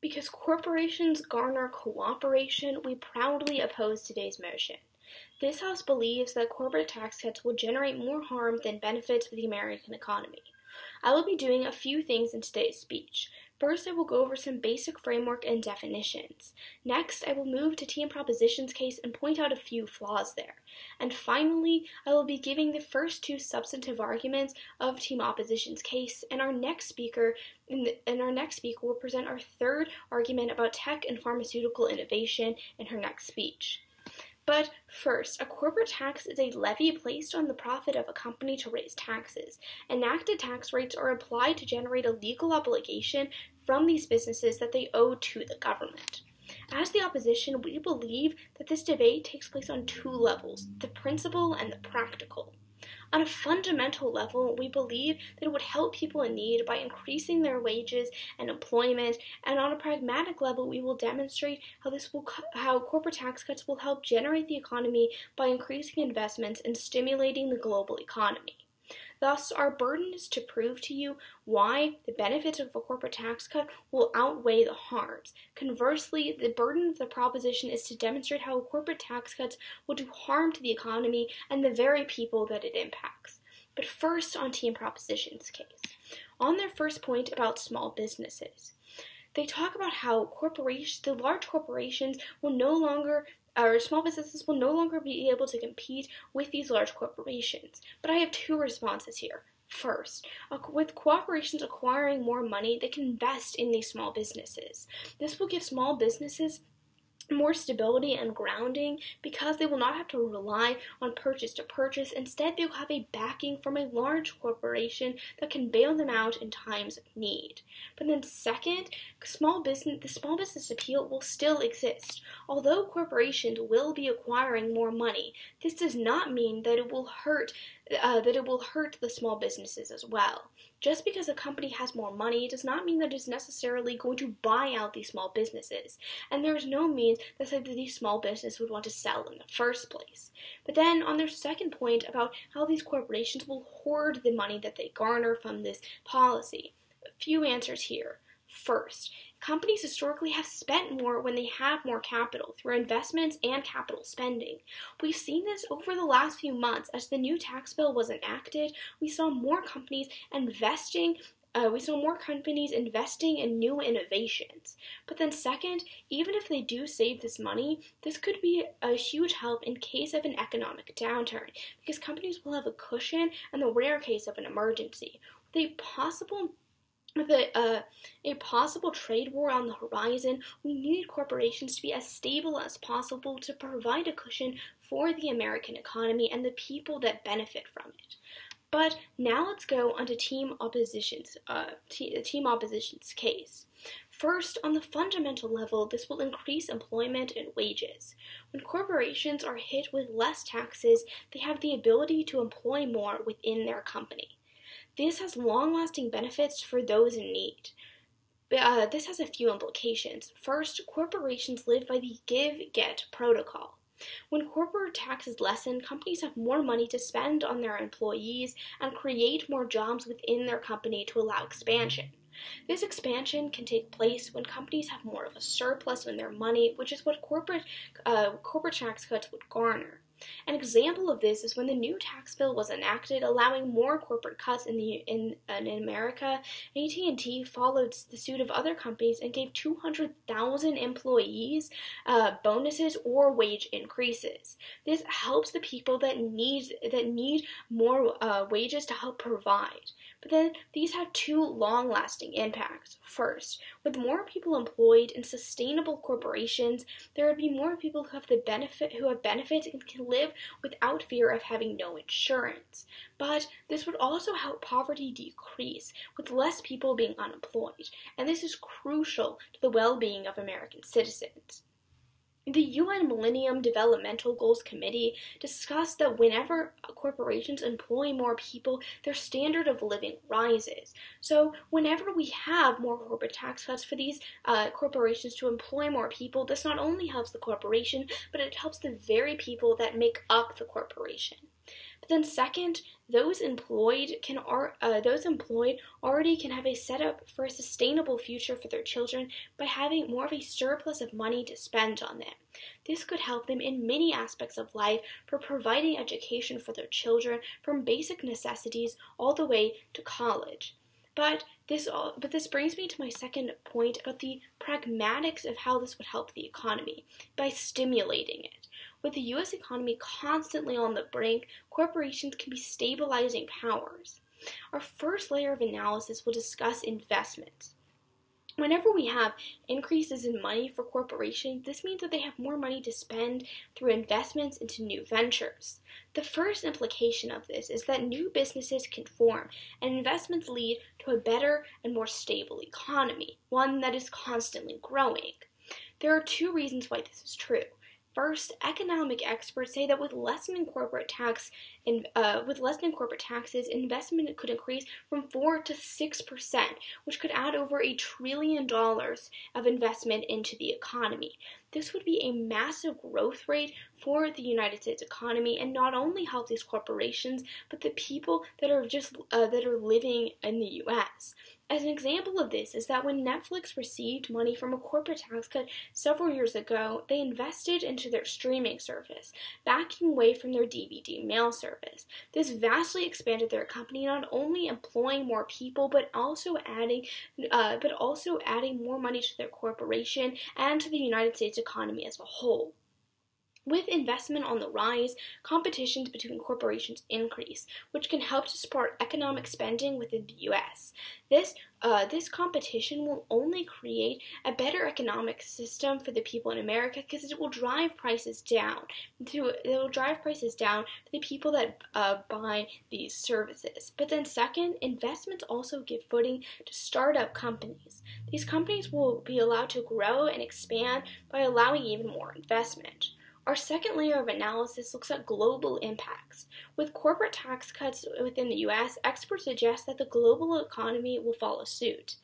Because corporations garner cooperation, we proudly oppose today's motion. This House believes that corporate tax cuts will generate more harm than benefits for the American economy. I will be doing a few things in today's speech. First, I will go over some basic framework and definitions. Next, I will move to Team Proposition's case and point out a few flaws there. And finally, I will be giving the first two substantive arguments of Team Opposition's case, and our next speaker will present our third argument about tech and pharmaceutical innovation in her next speech. But first, a corporate tax is a levy placed on the profit of a company to raise taxes. Enacted tax rates are applied to generate a legal obligation from these businesses that they owe to the government. As the opposition, we believe that this debate takes place on two levels, the principle and the practical. On a fundamental level, we believe that it would help people in need by increasing their wages and employment, and on a pragmatic level, we will demonstrate how corporate tax cuts will help generate the economy by increasing investments and stimulating the global economy. Thus, our burden is to prove to you why the benefits of a corporate tax cut will outweigh the harms. Conversely, the burden of the proposition is to demonstrate how corporate tax cuts will do harm to the economy and the very people that it impacts. But first, on Team Proposition's case. On their first point about small businesses, they talk about how the large corporations will no longer small businesses will no longer be able to compete with these large corporations. But I have two responses here. First, with corporations acquiring more money, they can invest in these small businesses. This will give small businesses more stability and grounding because they will not have to rely on purchase to purchase. Instead, they will have a backing from a large corporation that can bail them out in times of need. But then second, the small business appeal will still exist. Although corporations will be acquiring more money, this does not mean that it will hurt the small businesses as well. Just because a company has more money does not mean that it's necessarily going to buy out these small businesses, and there is no means that these small businesses would want to sell in the first place. But then on their second point about how these corporations will hoard the money that they garner from this policy, a few answers here. First, companies historically have spent more when they have more capital through investments and capital spending. We've seen this over the last few months. As the new tax bill was enacted, we saw more companies investing in new innovations. But then second, even if they do save this money, this could be a huge help in case of an economic downturn, because companies will have a cushion in the rare case of an emergency. With a possible trade war on the horizon, we need corporations to be as stable as possible to provide a cushion for the American economy and the people that benefit from it. But now let's go on to Team Opposition's case. First, on the fundamental level, this will increase employment and wages. When corporations are hit with less taxes, they have the ability to employ more within their company. This has long-lasting benefits for those in need. This has a few implications. First, corporations live by the give-get protocol. When corporate taxes lessen, companies have more money to spend on their employees and create more jobs within their company to allow expansion. This expansion can take place when companies have more of a surplus in their money, which is what corporate tax cuts would garner. An example of this is when the new tax bill was enacted, allowing more corporate cuts in America. AT&T followed the suit of other companies and gave 200,000 employees bonuses or wage increases. This helps the people that need more wages to help provide. But then these have two long-lasting impacts. First, with more people employed in sustainable corporations, there would be more people who have benefits and can live without fear of having no insurance. But this would also help poverty decrease, with less people being unemployed, and this is crucial to the well-being of American citizens. The UN Millennium Developmental Goals Committee discussed that whenever corporations employ more people, their standard of living rises. So whenever we have more corporate tax cuts for these corporations to employ more people, this not only helps the corporation, but it helps the very people that make up the corporation. But then second, Those employed already can have a setup for a sustainable future for their children by having more of a surplus of money to spend on them. This could help them in many aspects of life, for providing education for their children from basic necessities all the way to college. But this brings me to my second point about the pragmatics of how this would help the economy by stimulating it. With the U.S. economy constantly on the brink, corporations can be stabilizing powers. Our first layer of analysis will discuss investments. Whenever we have increases in money for corporations, this means that they have more money to spend through investments into new ventures. The first implication of this is that new businesses can form, and investments lead to a better and more stable economy, one that is constantly growing. There are two reasons why this is true. First, economic experts say that with lessening corporate taxes, investment could increase from 4 to 6%, which could add over $1 trillion of investment into the economy. This would be a massive growth rate for the United States economy, and not only help these corporations, but the people that are living in the U.S. As an example of this is that when Netflix received money from a corporate tax cut several years ago, they invested into their streaming service, backing away from their DVD mail service. This vastly expanded their company, not only employing more people, but also adding more money to their corporation and to the United States economy as a whole. With investment on the rise, competitions between corporations increase, which can help to support economic spending within the U.S. This competition will only create a better economic system for the people in America, because it will drive prices down. It will drive prices down for the people that buy these services. But then second, investments also give footing to startup companies. These companies will be allowed to grow and expand by allowing even more investment. Our second layer of analysis looks at global impacts. With corporate tax cuts within the U.S., experts suggest that the global economy will follow suit.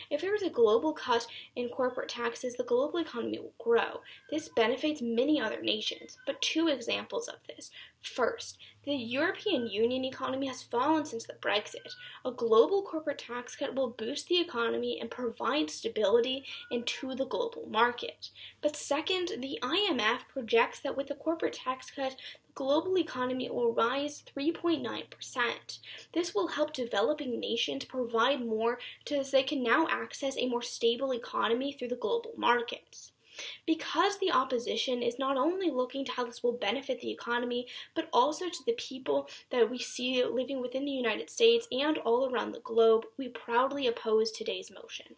If there is a global cut in corporate taxes, the global economy will grow. This benefits many other nations, but two examples of this. First, the European Union economy has fallen since the Brexit. A global corporate tax cut will boost the economy and provide stability into the global market. But second, the IMF projects that with the corporate tax cut, the global economy will rise 3.9%. This will help developing nations provide more so they can now access a more stable economy through the global markets. Because the opposition is not only looking to how this will benefit the economy, but also to the people that we see living within the United States and all around the globe, we proudly oppose today's motion.